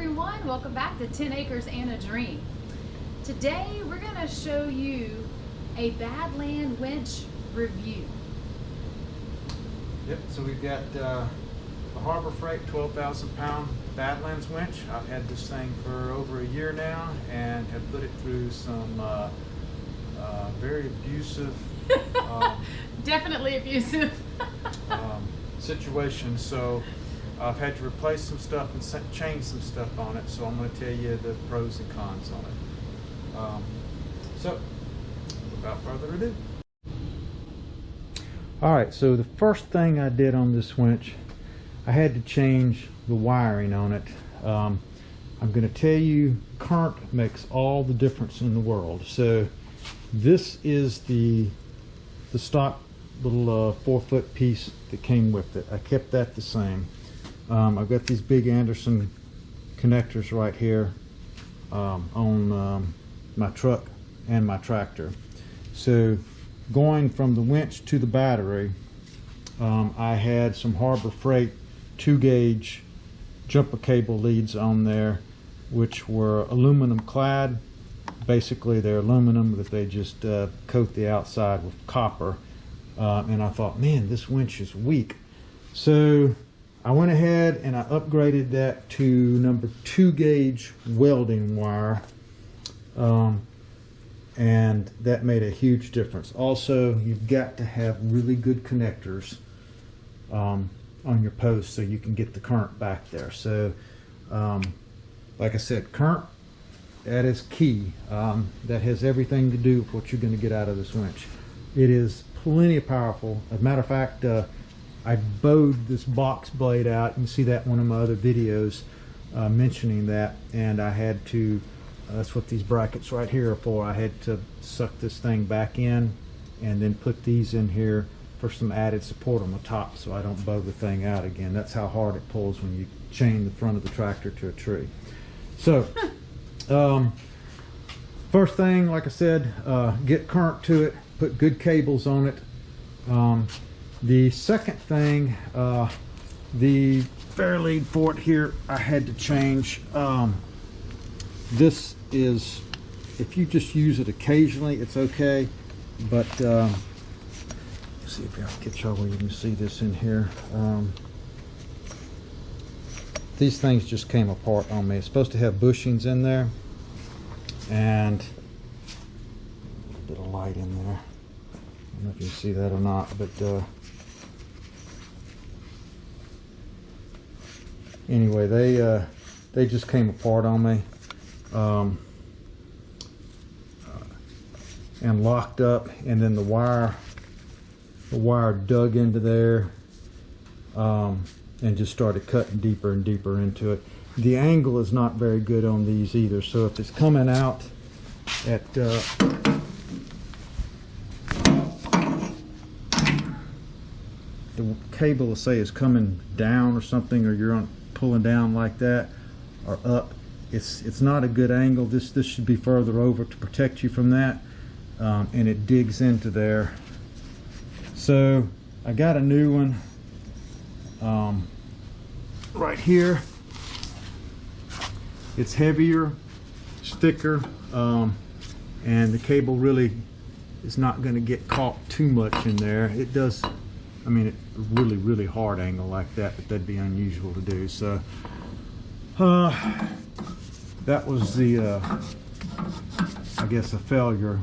everyone, welcome back to 10 Acres and a Dream. Today we're going to show you a Badland winch review. Yep, so we've got the Harbor Freight 12,000 pound Badlands winch. I've had this thing for over a year now and have put it through some very abusive definitely abusive situations. So I've had to replace some stuff and change some stuff on it, so I'm going to tell you the pros and cons on it. So without further ado. Alright, so the first thing I did on this winch, I had to change the wiring on it. I'm going to tell you, current makes all the difference in the world. So this is the stock little 4-foot piece that came with it. I kept that the same. I've got these big Anderson connectors right here on my truck and my tractor. So going from the winch to the battery, I had some Harbor Freight 2-gauge jumper cable leads on there, which were aluminum clad. Basically they're aluminum that they just coat the outside with copper. And I thought, man, this winch is weak. So I went ahead and I upgraded that to number 2-gauge welding wire, and that made a huge difference. Also, you've got to have really good connectors on your post so you can get the current back there. So like I said, current, that is key. That has everything to do with what you're going to get out of this winch. It is plenty powerful. As a matter of fact, I bowed this box blade out. You can see that in one of my other videos mentioning that, and I had to, that's what these brackets right here are for. I had to suck this thing back in and then put these in here for some added support on the top so I don't bow the thing out again. That's how hard it pulls when you chain the front of the tractor to a tree. So first thing, like I said, get current to it, put good cables on it. The second thing, the Fairlead for it here, I had to change. This is, if you just use it occasionally, it's okay, but let's see if I can get y'all where you can see this in here. These things just came apart on me. It's supposed to have bushings in there, and a bit of light in there. I don't know if you can see that or not, but anyway, they just came apart on me and locked up, and then the wire dug into there and just started cutting deeper and deeper into it. The angle is not very good on these either, so if it's coming out at the cable, let's say, is coming down or something, or you're pulling down like that or up, it's not a good angle. This should be further over to protect you from that, and it digs into there. So I got a new one right here. It's heavier, it's thicker, and the cable really is not going to get caught too much in there. It does, I mean, it's really hard angle like that, but that'd be unusual to do. So that was the I guess a failure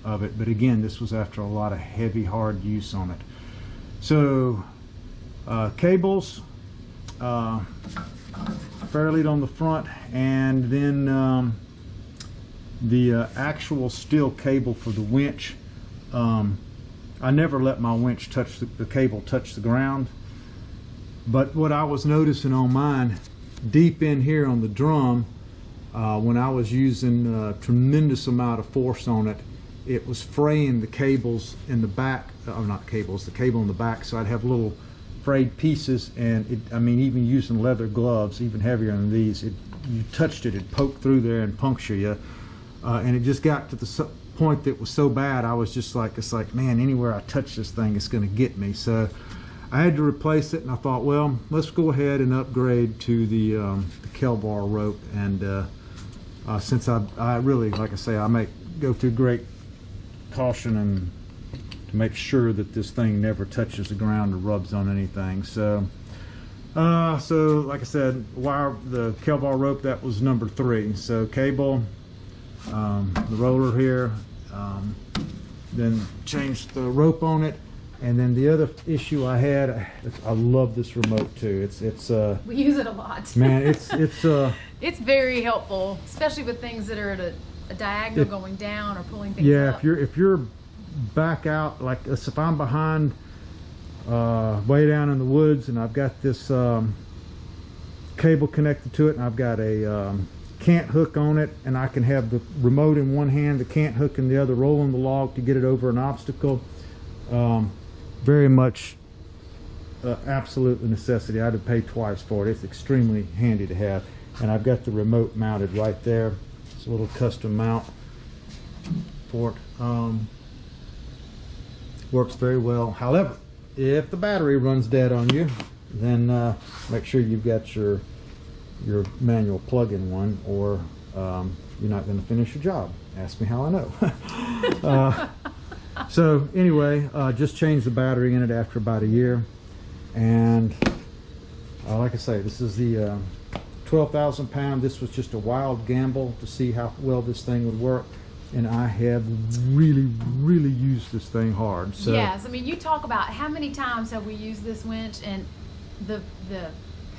of it, but again, this was after a lot of heavy hard use on it. So cables, Fairlead on the front, and then the actual steel cable for the winch. I never let my winch touch the cable touch the ground, but what I was noticing on mine, deep in here on the drum, when I was using a tremendous amount of force on it, it was fraying the cables in the back, or not cables, the cable in the back, so I'd have little frayed pieces, and I mean, even using leather gloves, even heavier than these, you touched it, it'd poke through there and puncture you, and it just got to the point that was so bad, I was just like, it's like, man, anywhere I touch this thing, it's going to get me. So I had to replace it, and I thought, well, let's go ahead and upgrade to the Kel-bar rope. And since I really, like I say, I go through great caution and to make sure that this thing never touches the ground or rubs on anything. So like I said, the Kel-bar rope, that was number 3. So cable, the roller here, then changed the rope on it. And then the other issue I had, I love this remote too. It's we use it a lot. Man, it's it's very helpful, especially with things that are at a diagonal going down or pulling things up. if you're back out, like if I'm behind way down in the woods and I've got this cable connected to it, and I've got a cant hook on it, and I can have the remote in one hand, the cant hook in the other, rolling the log to get it over an obstacle. Very much absolute necessity. I'd have paid twice for it. It's extremely handy to have. And I've got the remote mounted right there. It's a little custom mount for it. Works very well. However, if the battery runs dead on you, then make sure you've got your manual plug-in one, or you're not going to finish your job. Ask me how I know. So anyway, just changed the battery in it after about a year, and like I say, this is the 12,000 pound. This was just a wild gamble to see how well this thing would work, and I have really used this thing hard. So yes, I mean, you talk about how many times have we used this winch and the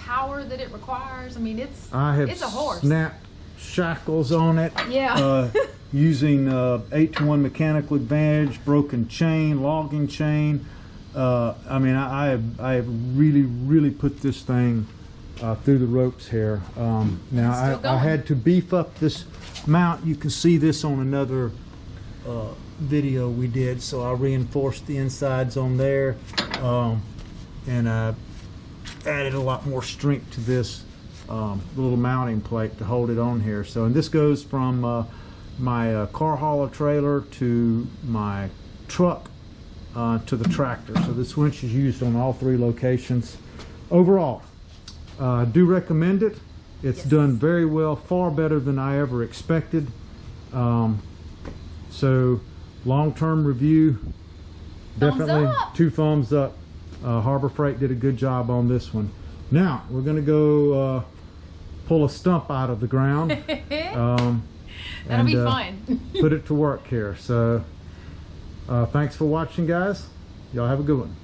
power that it requires. I mean, it's a horse. Snapped shackles on it. Yeah. Using 8-to-1 mechanical advantage, broken chain, logging chain. I mean, I have really put this thing through the ropes here. Now I had to beef up this mount. You can see this on another video we did. So I reinforced the insides on there, and I added a lot more strength to this little mounting plate to hold it on here. So, and this goes from my car hauler trailer to my truck to the tractor. So this winch is used on all 3 locations. Overall, I do recommend it. It's done very well, far better than I ever expected. So long-term review, definitely 2 thumbs up. Harbor Freight did a good job on this one. Now we're going to go pull a stump out of the ground. That'll be fun. Put it to work here. So thanks for watching, guys. Y'all have a good one.